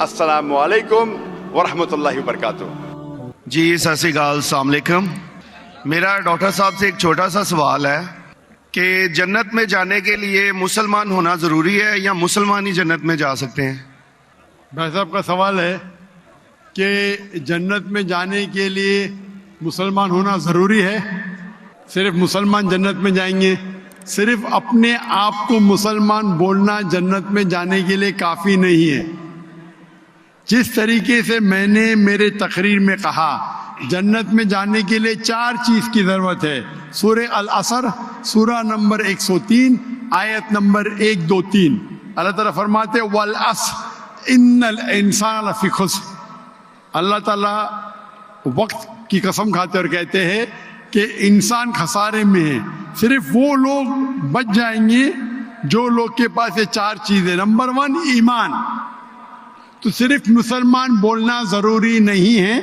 السلام علیکم ورحمۃ اللہ وبرکاتہ۔ جی ست سری اکال، السلام علیکم۔ میرا ڈاکٹر صاحب سے ایک چھوٹا سا سوال ہے کہ جنت میں جانے کے لیے مسلمان ہونا ضروری ہے یا مسلمان ہی جنت میں جا سکتے ہیں؟ بھائی صاحب کا سوال ہے کہ جنت میں جانے کے لیے مسلمان ہونا ضروری ہے؟ صرف مسلمان جنت میں جائیں گے؟ صرف اپنے آپ کو مسلمان بولنا جنت میں جانے کے لیے کافی نہیں ہے۔ جس طریقے سے میں نے میرے تقریر میں کہا جنت میں جانے کے لیے 4 چیز کی ضرورت ہے۔ سورہ العصر سورہ نمبر 103 آیت نمبر 1 2 3 اللہ تعالیٰ فرماتے والعصر ان الانسان لفی خسر۔ اللہ تعالیٰ وقت کی قسم کھاتے اور کہتے ہیں کہ انسان خسارے میں ہے۔ صرف وہ لوگ بچ جائیں گے جو لوگ کے پاس یہ 4 چیزیں۔ نمبر 1 ایمان۔ تو صرف مسلمان بولنا ضروری نہیں ہے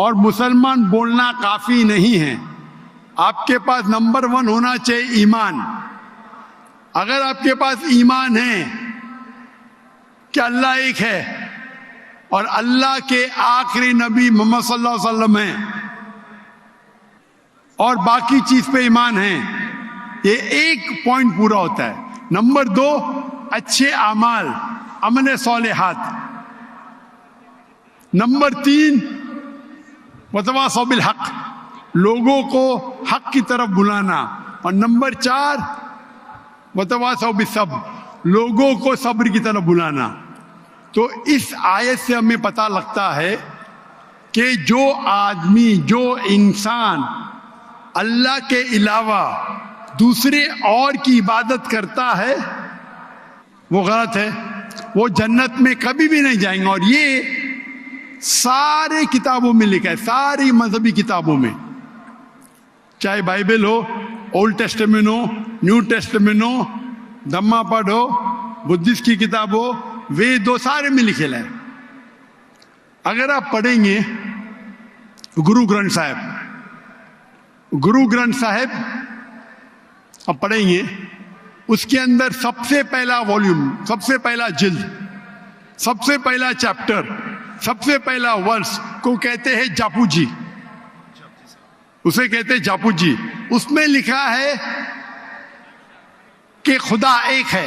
اور مسلمان بولنا کافی نہیں ہے، آپ کے پاس نمبر 1 ہونا چاہیے ایمان۔ اگر آپ کے پاس ایمان ہے کہ اللہ ایک ہے اور اللہ کے آخری نبی محمد صلی اللہ علیہ وسلم ہیں اور باقی چیز پہ ایمان ہے، یہ ایک پوائنٹ پورا ہوتا ہے۔ نمبر 2 اچھے اعمال، عمل صالحات۔ نمبر 3 وتواصوا بالحق، لوگوں کو حق کی طرف بلانا۔ اور نمبر 4 وتواصوا بالصبر، لوگوں کو صبر کی طرف بلانا۔ تو اس آیت سے ہمیں پتہ لگتا ہے کہ جو آدمی، جو انسان اللہ کے علاوہ دوسرے اور کی عبادت کرتا ہے وہ غلط ہے، وہ جنت میں کبھی بھی نہیں جائیں گے۔ اور یہ سارے کتابوں میں لکھا ہے، ساری مذہبی کتابوں میں، چاہے بائبل ہو، اولڈ ٹیسٹمنٹ ہو، نیو ٹیسٹمنٹ ہو، دھما پڑھ ہو، بدھسٹ کی کتاب ہو، وید ہو، سارے میں لکھے ہے۔ اگر آپ پڑھیں گے گرو گرنتھ صاحب آپ پڑھیں گے، اس کے اندر سب سے پہلا والیوم، سب سے پہلا جلد، سب سے پہلا چیپٹر، سب سے پہلا ورس کو کہتے ہیں جاپو جی، اسے کہتے ہیں جاپو جی۔ اس میں لکھا ہے کہ خدا ایک ہے،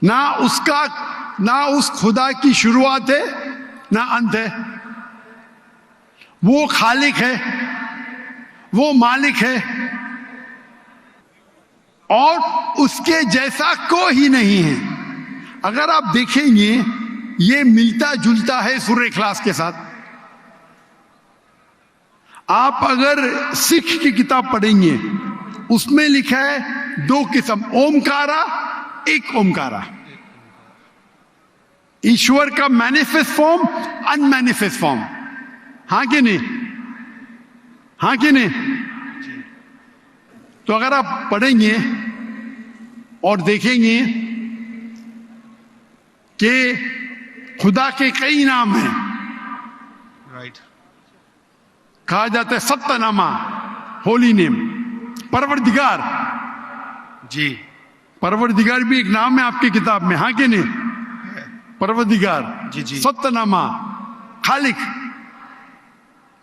نہ اس خدا کی شروعات ہے نہ انت ہے، وہ خالق ہے، وہ مالک ہے اور اس کے جیسا کوئی نہیں ہے۔ اگر آپ دیکھیں گے یہ ملتا جلتا ہے سورہ اخلاص کے ساتھ۔ آپ اگر سکھ کی کتاب پڑھیں گے اس میں لکھا ہے 2 قسم، اومکارا، ایک اومکارا، ایشور کا مینیفیسٹ فارم، ان مینیفیسٹ فارم۔ ہاں کہ نہیں؟ ہاں کہ نہیں؟ تو اگر آپ پڑھیں گے اور دیکھیں گے کہ خدا کے کئی نام ہیں، کہا جاتا ہے ستہ نامہ، ہولی نیم، پروردگار۔ جی پروردگار بھی ایک نام ہے آپ کی کتاب میں، ہاں کہ نہیں؟ پروردگار، جی جی، ستہ نامہ، خالق،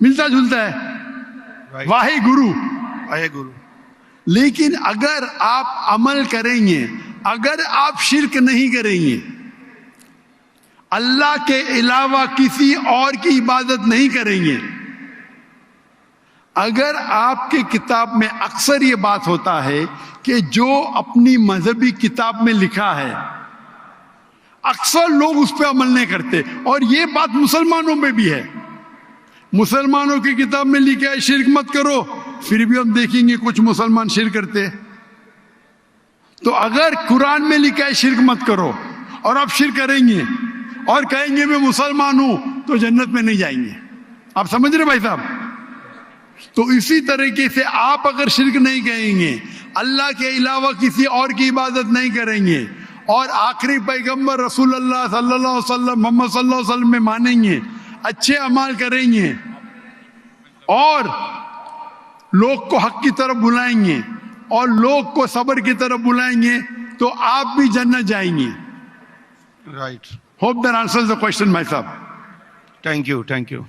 ملتا جلتا ہے، واہے گرو۔ لیکن اگر آپ عمل کریں گے، اگر آپ شرک نہیں کریں گے، اللہ کے علاوہ کسی اور کی عبادت نہیں کریں گے، اگر آپ کے کتاب میں اکثر یہ بات ہوتا ہے کہ جو اپنی مذہبی کتاب میں لکھا ہے اکثر لوگ اس پہ عمل نہیں کرتے، اور یہ بات مسلمانوں میں بھی ہے۔ مسلمانوں کی کتاب میں لکھا ہے شرک مت کرو، پھر بھی ہم دیکھیں گے کچھ مسلمان شرک کرتے۔ تو اگر قرآن میں لکھا ہے شرک مت کرو اور آپ شرک کریں گے اور کہیں گے میں مسلمان ہوں تو جنت میں نہیں جائیں گے۔ آپ سمجھ رہے بھائی صاحب؟ تو اسی طریقے سے آپ اگر شرک نہیں کہیں گے، اللہ کے علاوہ کسی اور کی عبادت نہیں کریں گے اور آخری پیغمبر رسول اللہ صلی اللہ علیہ وسلم محمد صلی اللہ علیہ وسلم میں مانیں گے، اچھے اعمال کریں گے اور لوگ کو حق کی طرف بلائیں گے اور لوگ کو صبر کی طرف بلائیں گے تو آپ بھی جنت جائیں گے۔ Right. Hope that answers the question, my sahab. Thank you.